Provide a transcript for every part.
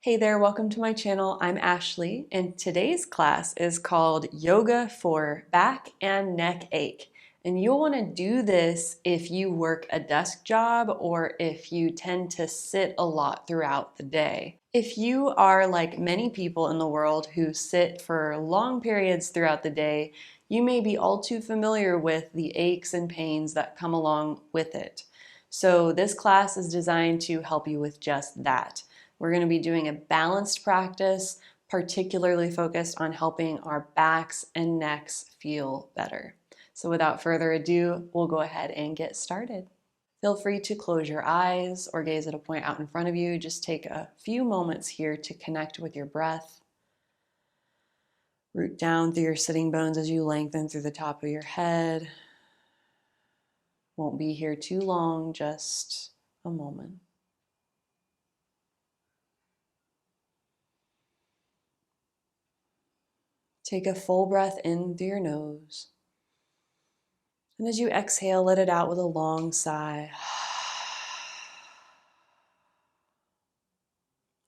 Hey there, welcome to my channel. I'm Ashley, and today's class is called Yoga for Back and Neck Ache. And you'll want to do this if you work a desk job or if you tend to sit a lot throughout the day. If you are like many people in the world who sit for long periods throughout the day, you may be all too familiar with the aches and pains that come along with it. So this class is designed to help you with just that. We're going to be doing a balanced practice, particularly focused on helping our backs and necks feel better. So without further ado, we'll go ahead and get started. Feel free to close your eyes or gaze at a point out in front of you. Just take a few moments here to connect with your breath. Root down through your sitting bones as you lengthen through the top of your head. Won't be here too long, just a moment. Take a full breath in through your nose. And as you exhale, let it out with a long sigh.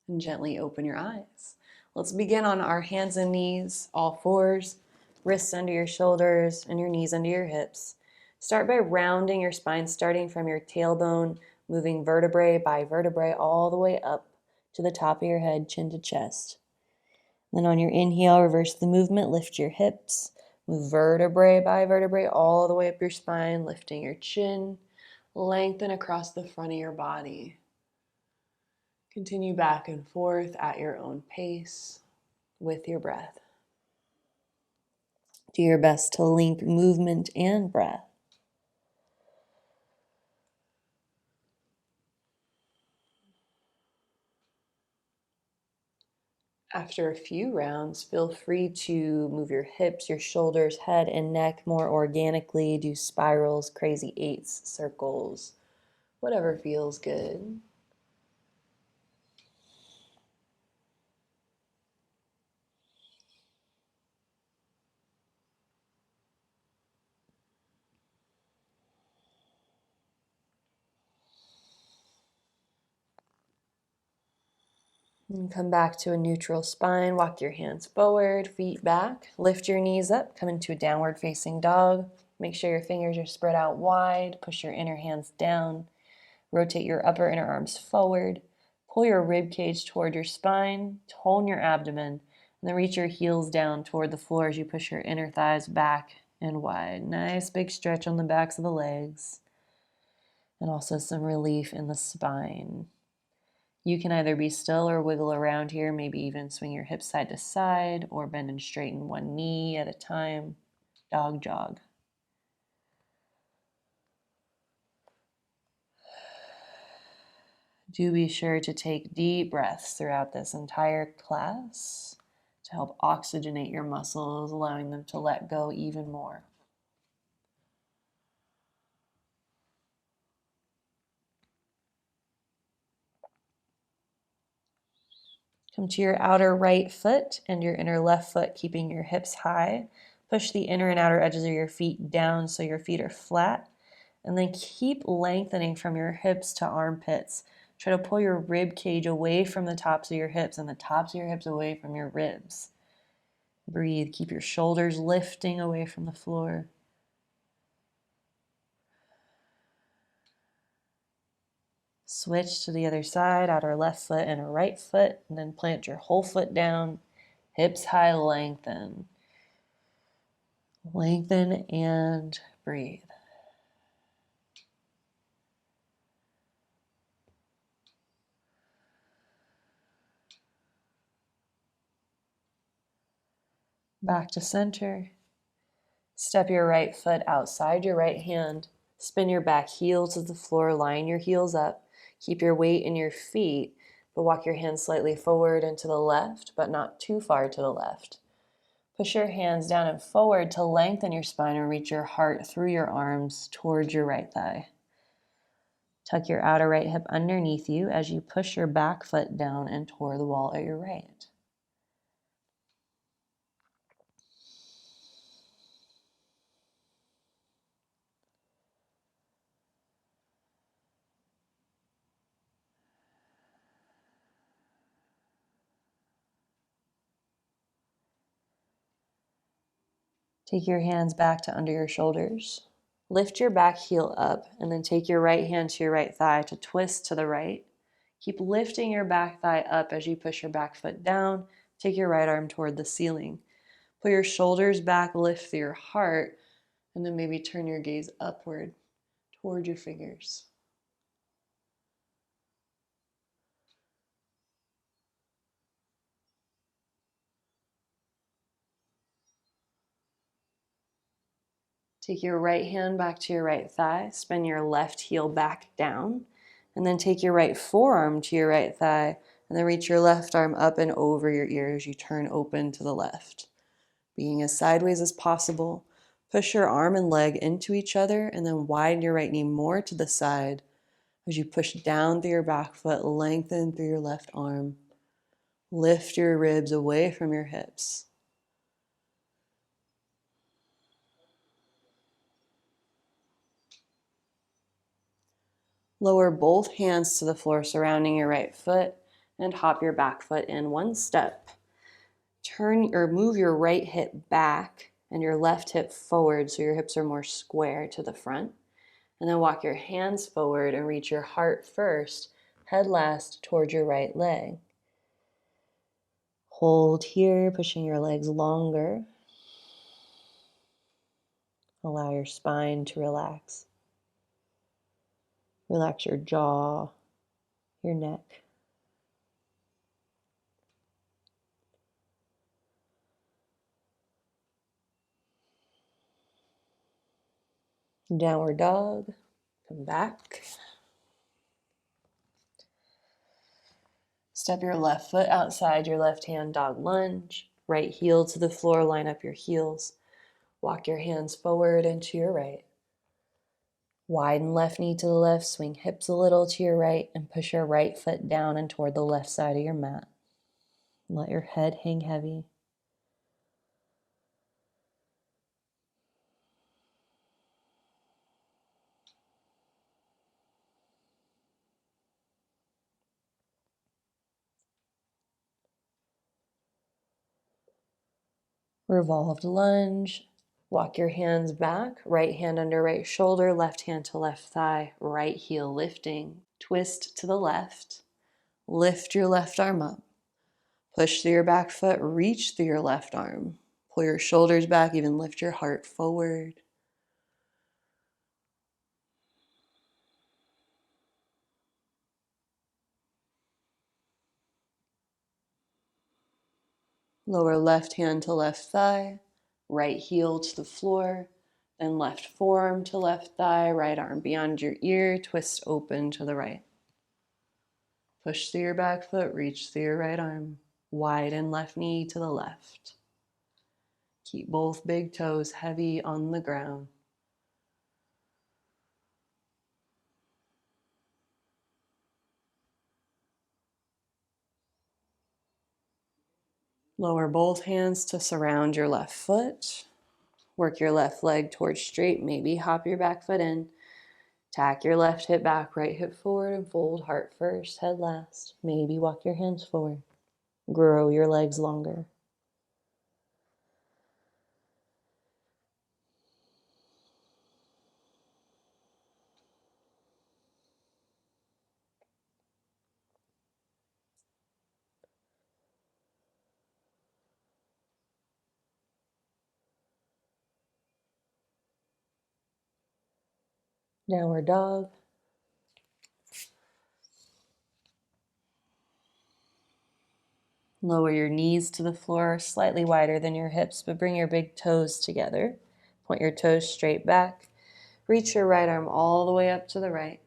And gently open your eyes. Let's begin on our hands and knees, all fours, wrists under your shoulders and your knees under your hips. Start by rounding your spine, starting from your tailbone, moving vertebrae by vertebrae all the way up to the top of your head, chin to chest. Then on your inhale, reverse the movement, lift your hips, move vertebrae by vertebrae all the way up your spine, lifting your chin, lengthen across the front of your body. Continue back and forth at your own pace with your breath. Do your best to link movement and breath. After a few rounds, feel free to move your hips, your shoulders, head, and neck more organically. Do spirals, crazy eights, circles, whatever feels good. And come back to a neutral spine. Walk your hands forward, feet back. Lift your knees up. Come into a downward facing dog. Make sure your fingers are spread out wide. Push your inner hands down. Rotate your upper inner arms forward. Pull your rib cage toward your spine. Tone your abdomen. And then reach your heels down toward the floor as you push your inner thighs back and wide. Nice big stretch on the backs of the legs. And also some relief in the spine. You can either be still or wiggle around here, maybe even swing your hips side to side or bend and straighten one knee at a time. Dog jog. Do be sure to take deep breaths throughout this entire class to help oxygenate your muscles, allowing them to let go even more. Come to your outer right foot and your inner left foot, keeping your hips high. Push the inner and outer edges of your feet down so your feet are flat. And then keep lengthening from your hips to armpits. Try to pull your rib cage away from the tops of your hips and the tops of your hips away from your ribs. Breathe. Keep your shoulders lifting away from the floor. Switch to the other side, outer left foot and a right foot, and then plant your whole foot down. Hips high, lengthen. Lengthen and breathe. Back to center. Step your right foot outside your right hand. Spin your back heel to the floor. Line your heels up. Keep your weight in your feet, but walk your hands slightly forward and to the left, but not too far to the left. Push your hands down and forward to lengthen your spine and reach your heart through your arms towards your right thigh. Tuck your outer right hip underneath you as you push your back foot down and toward the wall at your right. Take your hands back to under your shoulders. Lift your back heel up and then take your right hand to your right thigh to twist to the right. Keep lifting your back thigh up as you push your back foot down. Take your right arm toward the ceiling. Pull your shoulders back, lift through your heart, and then maybe turn your gaze upward toward your fingers. Take your right hand back to your right thigh, spin your left heel back down, and then take your right forearm to your right thigh, and then reach your left arm up and over your ear as you turn open to the left. Being as sideways as possible, push your arm and leg into each other, and then widen your right knee more to the side as you push down through your back foot, lengthen through your left arm. Lift your ribs away from your hips. Lower both hands to the floor surrounding your right foot and hop your back foot in one step. Turn or move your right hip back and your left hip forward so your hips are more square to the front. And then walk your hands forward and reach your heart first, head last towards your right leg. Hold here, pushing your legs longer. Allow your spine to relax. Relax your jaw, your neck. Downward dog. Come back. Step your left foot outside your left hand, dog lunge. Right heel to the floor, line up your heels. Walk your hands forward and to your right. Widen left knee to the left, swing hips a little to your right, and push your right foot down and toward the left side of your mat. Let your head hang heavy. Revolved lunge. Walk your hands back, right hand under right shoulder, left hand to left thigh, right heel lifting. Twist to the left. Lift your left arm up. Push through your back foot, reach through your left arm. Pull your shoulders back, even lift your heart forward. Lower left hand to left thigh, right heel to the floor, then left forearm to left thigh, right arm beyond your ear, twist open to the right. Push through your back foot, reach through your right arm, widen left knee to the left. Keep both big toes heavy on the ground. Lower both hands to surround your left foot. Work your left leg towards straight, maybe hop your back foot in. Tack your left hip back, right hip forward, and fold heart first, head last. Maybe walk your hands forward. Grow your legs longer. Downward dog. Lower your knees to the floor, slightly wider than your hips, but bring your big toes together. Point your toes straight back. Reach your right arm all the way up to the right.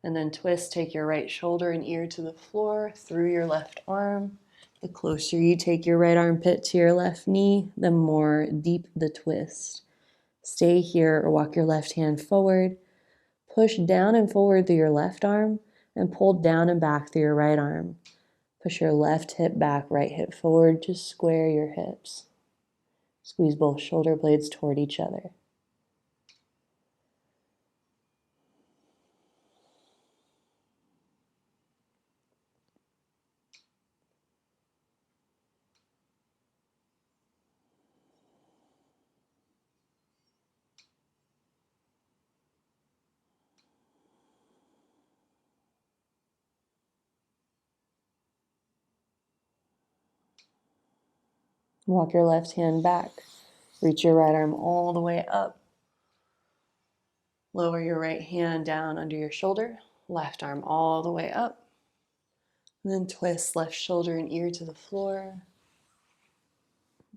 And then twist, take your right shoulder and ear to the floor through your left arm. The closer you take your right armpit to your left knee, the more deep the twist. Stay here or walk your left hand forward. Push down and forward through your left arm and pull down and back through your right arm. Push your left hip back, right hip forward to square your hips. Squeeze both shoulder blades toward each other. Walk your left hand back. Reach your right arm all the way up. Lower your right hand down under your shoulder. Left arm all the way up. And then twist left shoulder and ear to the floor.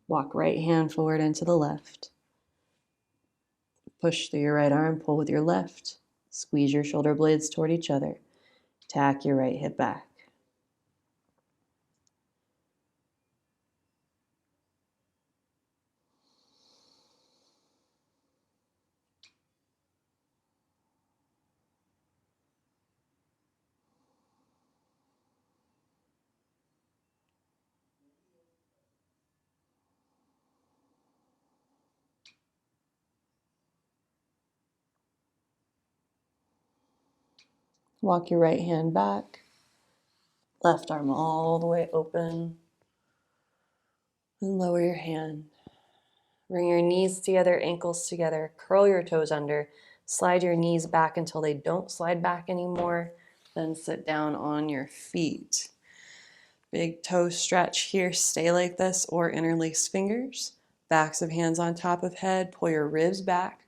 Walk right hand forward into the left. Push through your right arm, pull with your left. Squeeze your shoulder blades toward each other. Tack your right hip back. Walk your right hand back. Left arm all the way open. And lower your hand. Bring your knees together, ankles together. Curl your toes under. Slide your knees back until they don't slide back anymore. Then sit down on your feet. Big toe stretch here. Stay like this or interlace fingers. Backs of hands on top of head. Pull your ribs back.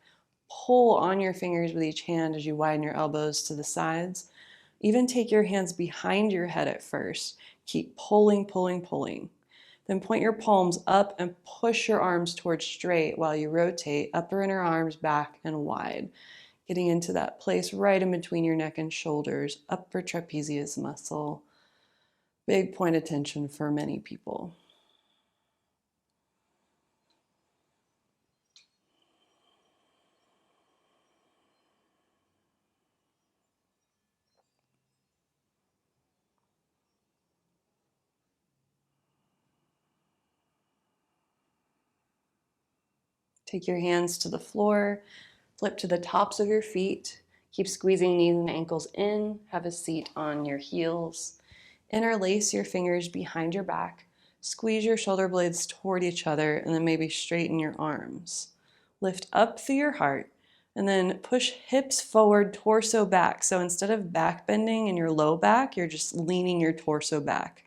Pull on your fingers with each hand as you widen your elbows to the sides. Even take your hands behind your head at first. Keep pulling, pulling, pulling. Then point your palms up and push your arms towards straight while you rotate upper inner arms back and wide, getting into that place right in between your neck and shoulders, upper trapezius muscle. Big point of tension for many people. Take your hands to the floor, flip to the tops of your feet. Keep squeezing knees and ankles in. Have a seat on your heels. Interlace your fingers behind your back. Squeeze your shoulder blades toward each other and then maybe straighten your arms. Lift up through your heart and then push hips forward, torso back. So instead of back bending in your low back, you're just leaning your torso back.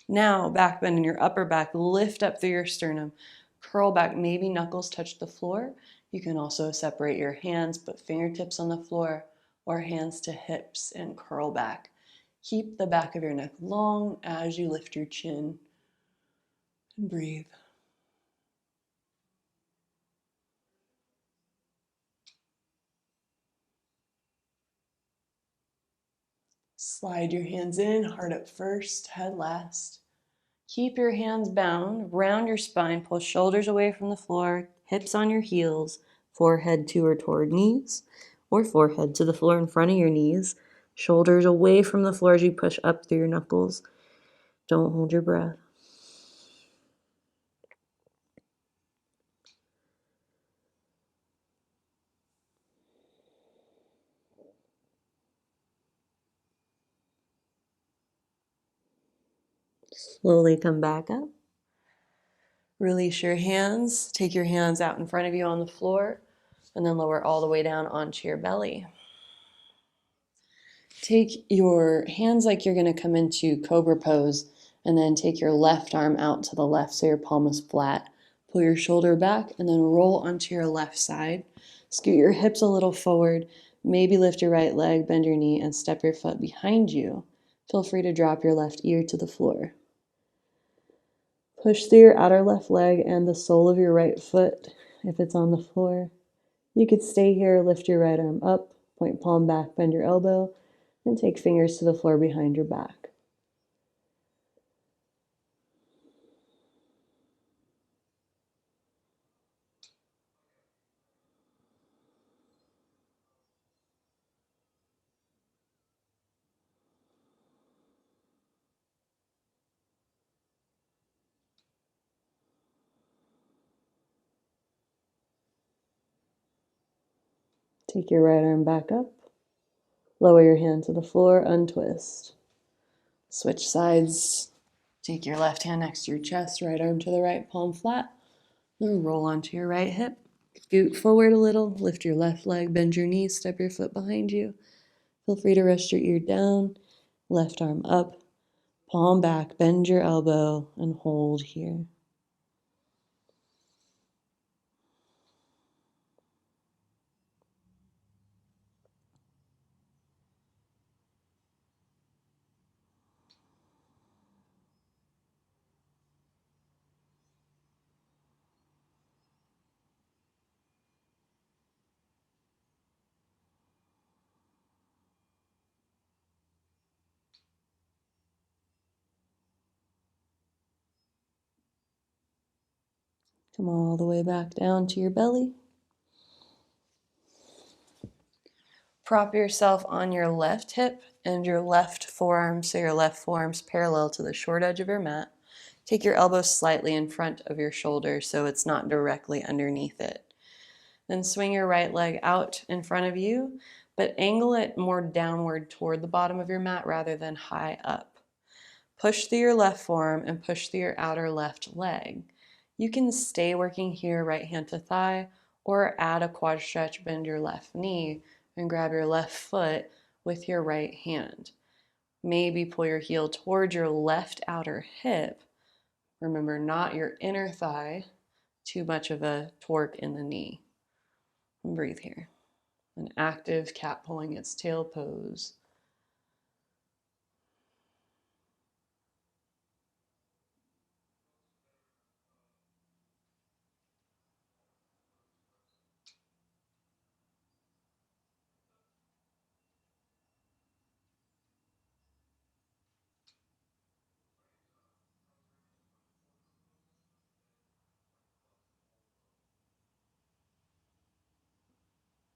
Now back bend in your upper back, lift up through your sternum, curl back, maybe knuckles touch the floor. You can also separate your hands, put fingertips on the floor or hands to hips and curl back. Keep the back of your neck long as you lift your chin and breathe. Slide your hands in, heart up first, head last. Keep your hands bound, round your spine, pull shoulders away from the floor, hips on your heels, forehead to or toward knees, or forehead to the floor in front of your knees, shoulders away from the floor as you push up through your knuckles. Don't hold your breath. Slowly come back up. Release your hands. Take your hands out in front of you on the floor and then lower all the way down onto your belly. Take your hands like you're going to come into cobra pose and then take your left arm out to the left so your palm is flat. Pull your shoulder back and then roll onto your left side. Scoot your hips a little forward. Maybe lift your right leg, bend your knee, and step your foot behind you. Feel free to drop your left ear to the floor. Push through your outer left leg and the sole of your right foot if it's on the floor. You could stay here, lift your right arm up, point palm back, bend your elbow, and take fingers to the floor behind your back. Take your right arm back up. Lower your hand to the floor, untwist. Switch sides. Take your left hand next to your chest, right arm to the right, palm flat. Then roll onto your right hip. Scoot forward a little, lift your left leg, bend your knees, step your foot behind you. Feel free to rest your ear down, left arm up, palm back, bend your elbow, and hold here. Come all the way back down to your belly. Prop yourself on your left hip and your left forearm, so your left forearm's parallel to the short edge of your mat. Take your elbows slightly in front of your shoulder so it's not directly underneath it. Then swing your right leg out in front of you, but angle it more downward toward the bottom of your mat rather than high up. Push through your left forearm and push through your outer left leg. You can stay working here, right hand to thigh, or add a quad stretch, bend your left knee, and grab your left foot with your right hand. Maybe pull your heel towards your left outer hip. Remember, not your inner thigh, too much of a torque in the knee. And breathe here. An active cat pulling its tail pose.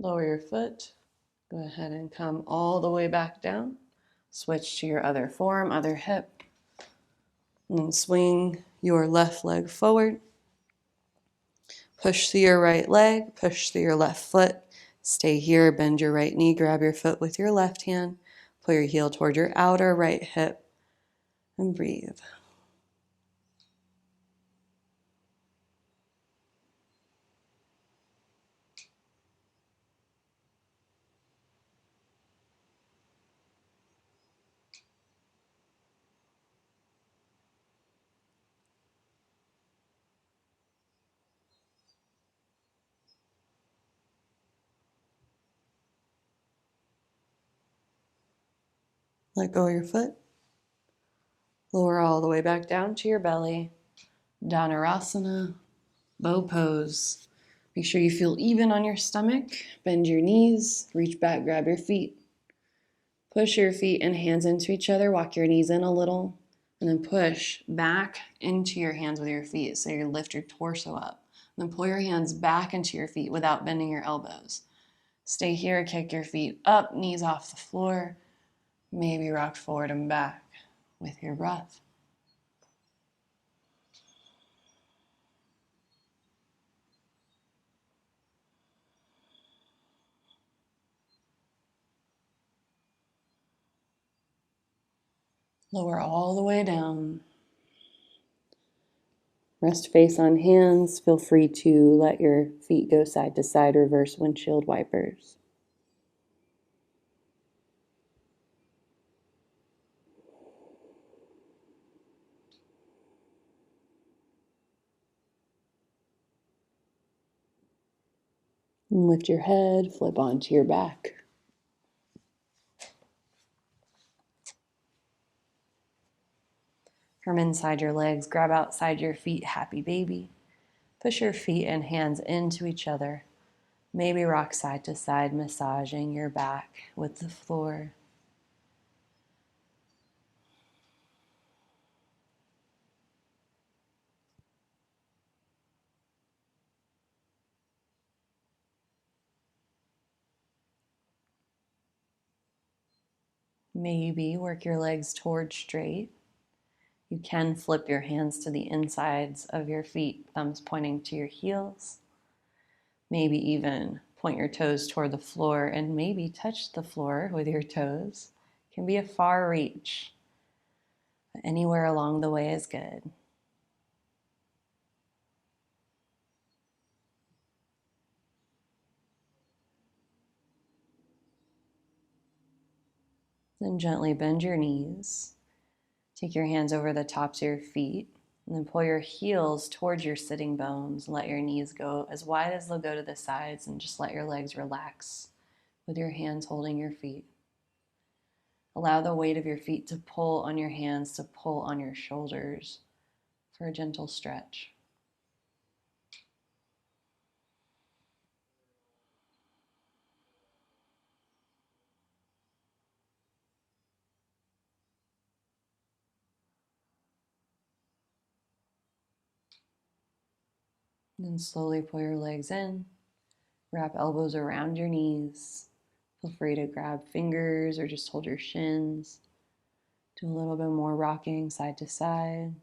Lower your foot. Go ahead and come all the way back down. Switch to your other forearm, other hip. And then swing your left leg forward. Push through your right leg, push through your left foot. Stay here, bend your right knee, grab your foot with your left hand. Pull your heel toward your outer right hip and breathe. Let go of your foot. Lower all the way back down to your belly. Dhanurasana, bow pose. Make sure you feel even on your stomach. Bend your knees, reach back, grab your feet. Push your feet and hands into each other. Walk your knees in a little. And then push back into your hands with your feet. So you lift your torso up. And then pull your hands back into your feet without bending your elbows. Stay here, kick your feet up, knees off the floor. Maybe rock forward and back with your breath. Lower all the way down. Rest face on hands. Feel free to let your feet go side to side, reverse windshield wipers. And lift your head, flip onto your back. From inside your legs, grab outside your feet, happy baby. Push your feet and hands into each other. Maybe rock side to side, massaging your back with the floor. Maybe work your legs towards straight. You can flip your hands to the insides of your feet, thumbs pointing to your heels. Maybe even point your toes toward the floor and maybe touch the floor with your toes. It can be a far reach. Anywhere along the way is good. Then gently bend your knees. Take your hands over the tops of your feet and then pull your heels towards your sitting bones. Let your knees go as wide as they'll go to the sides and just let your legs relax with your hands holding your feet. Allow the weight of your feet to pull on your hands, to pull on your shoulders for a gentle stretch. And then slowly pull your legs in. Wrap elbows around your knees. Feel free to grab fingers or just hold your shins. Do a little bit more rocking side to side.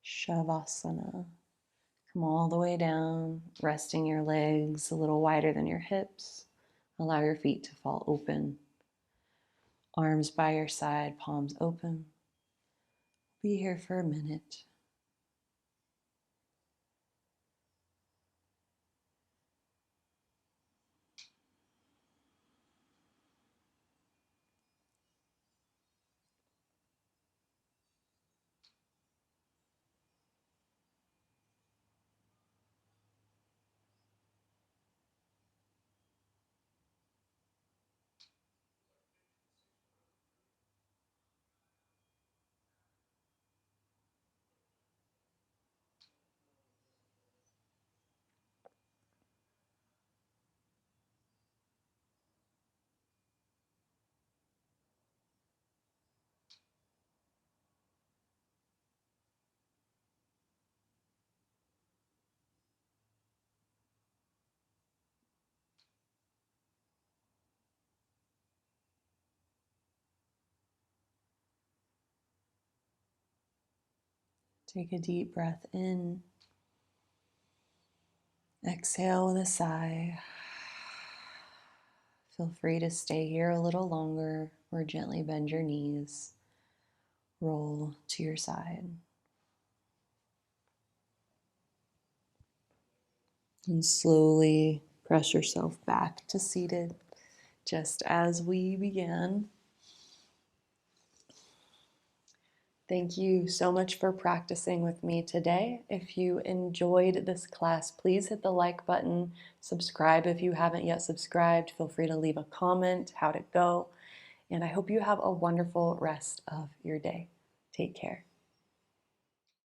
Shavasana. Come all the way down, resting your legs a little wider than your hips. Allow your feet to fall open. Arms by your side, palms open. Be here for a minute. Take a deep breath in. Exhale with a sigh. Feel free to stay here a little longer or gently bend your knees. Roll to your side. And slowly press yourself back to seated, just as we began. Thank you so much for practicing with me today. If you enjoyed this class, please hit the like button. Subscribe if you haven't yet subscribed. Feel free to leave a comment, how'd it go? And I hope you have a wonderful rest of your day. Take care.